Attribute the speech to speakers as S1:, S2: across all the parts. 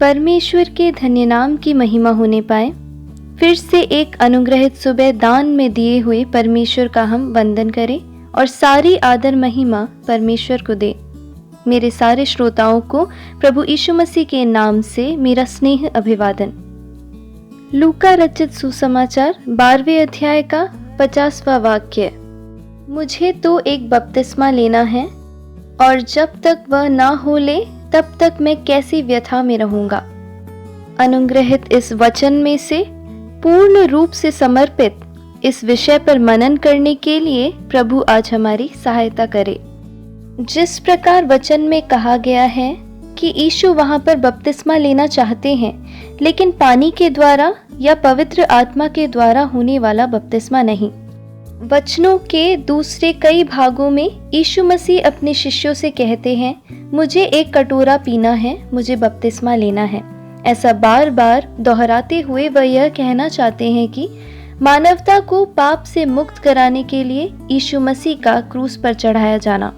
S1: परमेश्वर के धन्य नाम की महिमा होने पाए। फिर से एक अनुग्रहित सुबह दान में दिए हुए परमेश्वर का हम वंदन करें और सारी आदर महिमा परमेश्वर को दे। मेरे सारे श्रोताओं को प्रभु यीशु मसीह के नाम से मेरा स्नेह अभिवादन। लूका रचित सुसमाचार 12वें अध्याय का 50वां वाक्य। मुझे तो एक बपतिस्मा लेना है और जब तक वह ना हो ले तब तक मैं कैसी व्यथा में रहूंगा। अनुग्रहित इस वचन में से पूर्ण रूप से समर्पित इस विषय पर मनन करने के लिए प्रभु आज हमारी सहायता करे। जिस प्रकार वचन में कहा गया है कि यीशु वहां पर बपतिस्मा लेना चाहते हैं, लेकिन पानी के द्वारा या पवित्र आत्मा के द्वारा होने वाला बपतिस्मा नहीं। वचनों के दूसरे कई भागों में यीशु मसीह अपने शिष्यों से कहते हैं, मुझे एक कटोरा पीना है, मुझे बपतिस्मा लेना है। ऐसा बार बार दोहराते हुए वह यह कहना चाहते हैं कि मानवता को पाप से मुक्त कराने के लिए यीशु मसीह का क्रूस पर चढ़ाया जाना।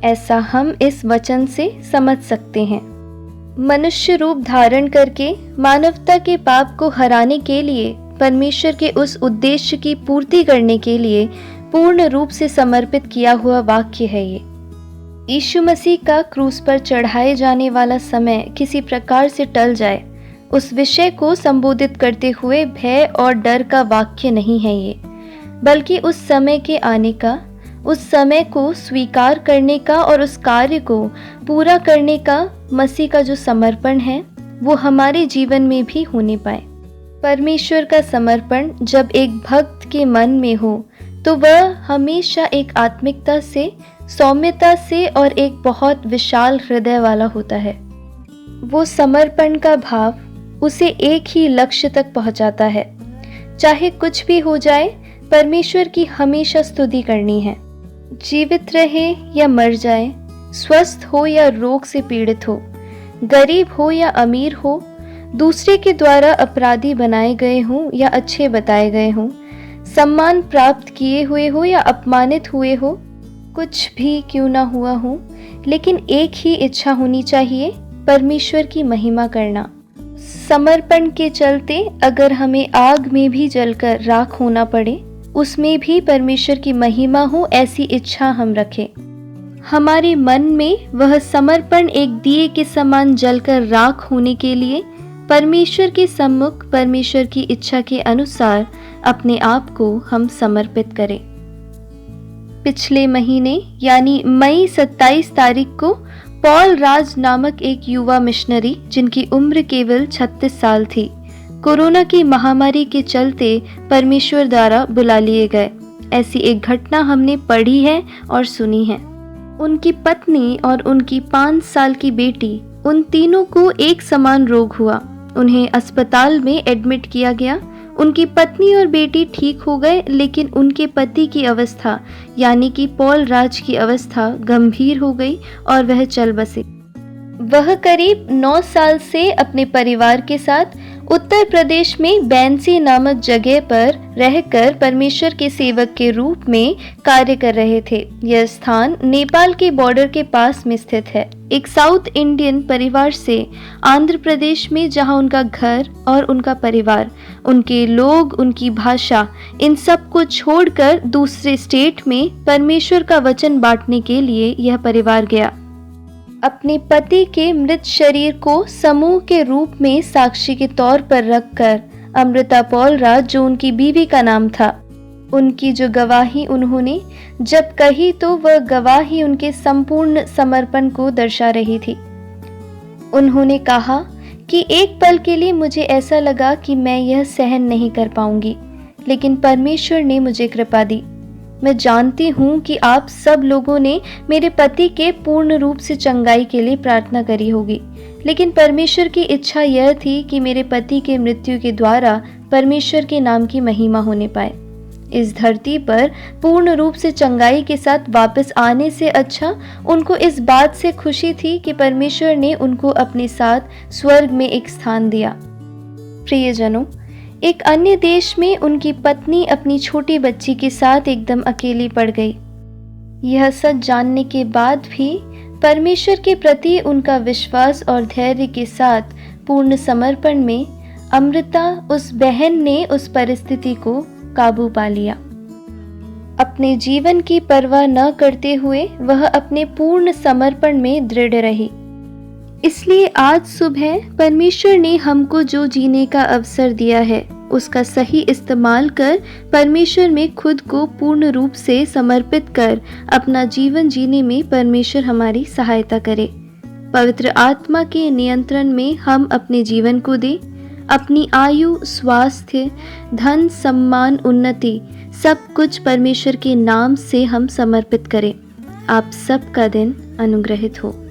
S1: ऐसा हम इस वचन से समझ सकते हैं। मनुष्य रूप धारण करके मानवता के पाप को हराने के लिए, परमेश्वर के उस उद्देश्य की पूर्ति करने के लिए पूर्ण रूप से समर्पित किया हुआ वाक्य है ये। यीशु मसीह का क्रूस पर चढ़ाए जाने वाला समय किसी प्रकार से टल जाए, उस विषय को संबोधित करते हुए भय और डर का वाक्य नहीं है ये, बल्कि उस समय के आने का, उस समय को स्वीकार करने का और उस कार्य को पूरा करने का मसीह का जो समर्पण है वो हमारे जीवन में भी होने पाए। परमेश्वर का समर्पण जब एक भक्त के मन में हो तो वह हमेशा एक आत्मिकता से, सौम्यता से और एक बहुत विशाल हृदय वाला होता है। वो समर्पण का भाव उसे एक ही लक्ष्य तक पहुंचाता है। चाहे कुछ भी हो जाए, परमेश्वर की हमेशा स्तुति करनी है। जीवित रहे या मर जाए, स्वस्थ हो या रोग से पीड़ित हो, गरीब हो या अमीर हो, दूसरे के द्वारा अपराधी बनाए गए हों या अच्छे बताए गए हों, सम्मान प्राप्त किए हुए हो या अपमानित हुए हो, कुछ भी क्यों ना हुआ हो, लेकिन एक ही इच्छा होनी चाहिए, परमेश्वर की महिमा करना। समर्पण के चलते अगर हमें आग में भी जलकर राख होना पड़े, उसमें भी परमेश्वर की महिमा हो, ऐसी इच्छा हम रखें। हमारे मन में वह समर्पण एक दिए के समान जलकर राख होने के लिए परमेश्वर के सम्मुख, परमेश्वर की इच्छा के अनुसार अपने आप को हम समर्पित करें। पिछले महीने यानी मई 27 तारीख को पॉल राज नामक एक युवा मिशनरी, जिनकी उम्र केवल 36 साल थी, कोरोना की महामारी के चलते परमेश्वर द्वारा बुला लिए गए। ऐसी एक घटना हमने पढ़ी है और सुनी है। उनकी पत्नी और उनकी 5 साल की बेटी, उन तीनों को एक समान रोग हुआ। उन्हें अस्पताल में एडमिट किया गया। उनकी पत्नी और बेटी ठीक हो गए, लेकिन उनके पति की अवस्था यानी कि पॉल राज की अवस्था गंभीर हो गई और वह चल बसे। वह करीब 9 साल से अपने परिवार के साथ उत्तर प्रदेश में बैंसी नामक जगह पर रहकर परमेश्वर के सेवक के रूप में कार्य कर रहे थे। यह स्थान नेपाल के बॉर्डर के पास में स्थित है। एक साउथ इंडियन परिवार से आंध्र प्रदेश में, जहां उनका घर और उनका परिवार, उनके लोग, उनकी भाषा, इन सब को छोड़कर दूसरे स्टेट में परमेश्वर का वचन बांटने के लिए यह परिवार गया। अपने पति के मृत शरीर को समूह के रूप में साक्षी के तौर पर रखकर अमृता पॉल राज, जो उनकी बीवी का नाम था, उनकी जो गवाही उन्होंने जब कही तो वह गवाही उनके संपूर्ण समर्पण को दर्शा रही थी। उन्होंने कहा कि एक पल के लिए मुझे ऐसा लगा कि मैं यह सहन नहीं कर पाऊंगी, लेकिन परमेश्वर ने मुझे कृपा दी। मैं जानती हूँ कि आप सब लोगों ने मेरे पति के पूर्ण रूप से चंगाई के लिए प्रार्थना करी होगी, लेकिन परमेश्वर की इच्छा यह थी कि मेरे पति के मृत्यु के द्वारा परमेश्वर के नाम की महिमा होने पाए। इस धरती पर पूर्ण रूप से चंगाई के साथ वापस आने से अच्छा उनको इस बात से खुशी थी कि परमेश्वर ने उनको अपने साथ स्वर्ग में एक स्थान दिया। प्रियजनों, एक अन्य देश में उनकी पत्नी अपनी छोटी बच्ची के साथ एकदम अकेली पड़ गई। यह सच जानने के बाद भी परमेश्वर के प्रति उनका विश्वास और धैर्य के साथ पूर्ण समर्पण में अमृता उस बहन ने उस परिस्थिति को काबू पा लिया। अपने जीवन की परवाह न करते हुए वह अपने पूर्ण समर्पण में दृढ़ रही। इसलिए आज सुबह परमेश्वर ने हमको जो जीने का अवसर दिया है उसका सही इस्तेमाल कर परमेश्वर में खुद को पूर्ण रूप से समर्पित कर अपना जीवन जीने में परमेश्वर हमारी सहायता करे। पवित्र आत्मा के नियंत्रण में हम अपने जीवन को दें। अपनी आयु, स्वास्थ्य, धन, सम्मान, उन्नति सब कुछ परमेश्वर के नाम से हम समर्पित करें। आप सबका दिन अनुग्रहित हो।